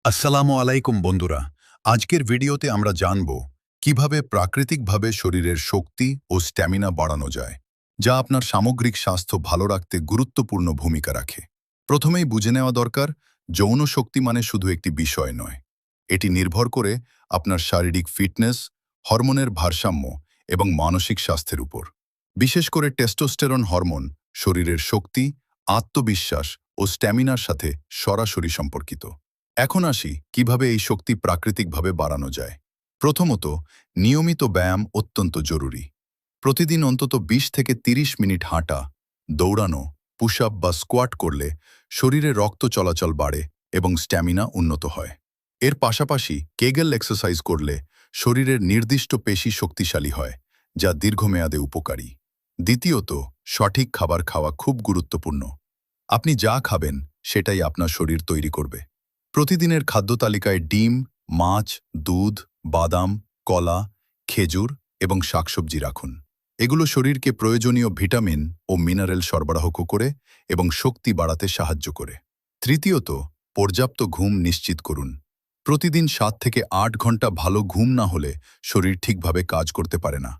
আসসালামু আলাইকুম বন্ধুরা। আজকের ভিডিওতে আমরা জানব কিভাবে প্রাকৃতিকভাবে শরীরের শক্তি ও স্ট্যামিনা বাড়ানো যায়, যা আপনার সামগ্রিক স্বাস্থ্য ভালো রাখতে গুরুত্বপূর্ণ ভূমিকা রাখে। প্রথমেই বুঝে নেওয়া দরকার, যৌন শক্তি মানে শুধু একটি বিষয় নয়। এটি নির্ভর করে আপনার শারীরিক ফিটনেস, হরমোনের ভারসাম্য এবং মানসিক স্বাস্থ্যের উপর। বিশেষ করে টেস্টোস্টেরন হরমোন শরীরের শক্তি, আত্মবিশ্বাস ও স্ট্যামিনার সাথে সরাসরি সম্পর্কিত। এখন আসি কিভাবে এই শক্তি প্রাকৃতিকভাবে বাড়ানো যায়। প্রথমত, নিয়মিত ব্যায়াম অত্যন্ত জরুরি। প্রতিদিন অন্তত ২০ থেকে ৩০ মিনিট হাঁটা, দৌড়ানো, পুশ আপ বা স্কোয়াট করলে শরীরে রক্ত চলাচল বাড়ে এবং স্ট্যামিনা উন্নত হয়। এর পাশাপাশি কেগেল এক্সারসাইজ করলে শরীরের নির্দিষ্ট পেশি শক্তিশালী হয়, যা দীর্ঘমেয়াদে উপকারী। দ্বিতীয়ত, সঠিক খাবার খাওয়া খুব গুরুত্বপূর্ণ। আপনি যা খাবেন সেটাই আপনার শরীর তৈরি করবে। প্রতিদিনের খাদ্য তালিকায় ডিম, মাছ, দুধ, বাদাম, কলা, খেজুর এবং শাকসবজি রাখুন। এগুলো শরীরকে প্রয়োজনীয় ভিটামিন ও মিনারেল সরবরাহ করে এবং শক্তি বাড়াতে সাহায্য করে। তৃতীয়ত, পর্যাপ্ত ঘুম নিশ্চিত করুন। প্রতিদিন ৭ থেকে ৮ ঘন্টা ভালো ঘুম না হলে শরীর ঠিকভাবে কাজ করতে পারে না।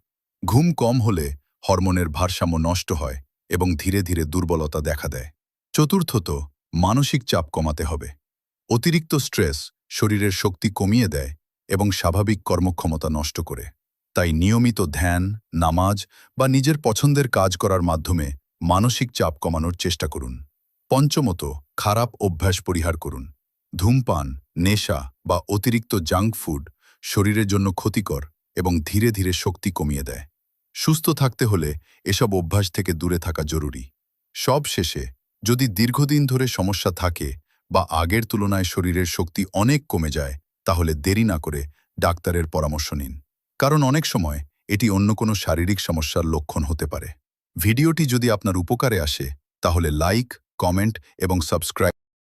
ঘুম কম হলে হরমোনের ভারসাম্য নষ্ট হয় এবং ধীরে ধীরে দুর্বলতা দেখা দেয়। চতুর্থত, মানসিক চাপ কমাতে হবে। অতিরিক্ত স্ট্রেস শরীরের শক্তি কমিয়ে দেয় এবং স্বাভাবিক কর্মক্ষমতা নষ্ট করে। তাই নিয়মিত ধ্যান, নামাজ বা নিজের পছন্দের কাজ করার মাধ্যমে মানসিক চাপ কমানোর চেষ্টা করুন। পঞ্চমত, খারাপ অভ্যাস পরিহার করুন। ধূমপান, নেশা বা অতিরিক্ত জাঙ্ক ফুড শরীরের জন্য ক্ষতিকর এবং ধীরে ধীরে শক্তি কমিয়ে দেয়। সুস্থ থাকতে হলে এসব অভ্যাস থেকে দূরে থাকা জরুরি। সব শেষে, যদি দীর্ঘদিন ধরে সমস্যা থাকে বা আগের তুলনায় শরীরের শক্তি অনেক কমে যায়, তাহলে দেরি না করে ডাক্তারের পরামর্শ নিন। কারণ অনেক সময় এটি অন্য কোনো শারীরিক সমস্যার লক্ষণ হতে পারে। ভিডিওটি যদি আপনার উপকারে আসে, তাহলে লাইক, কমেন্ট এবং সাবস্ক্রাইব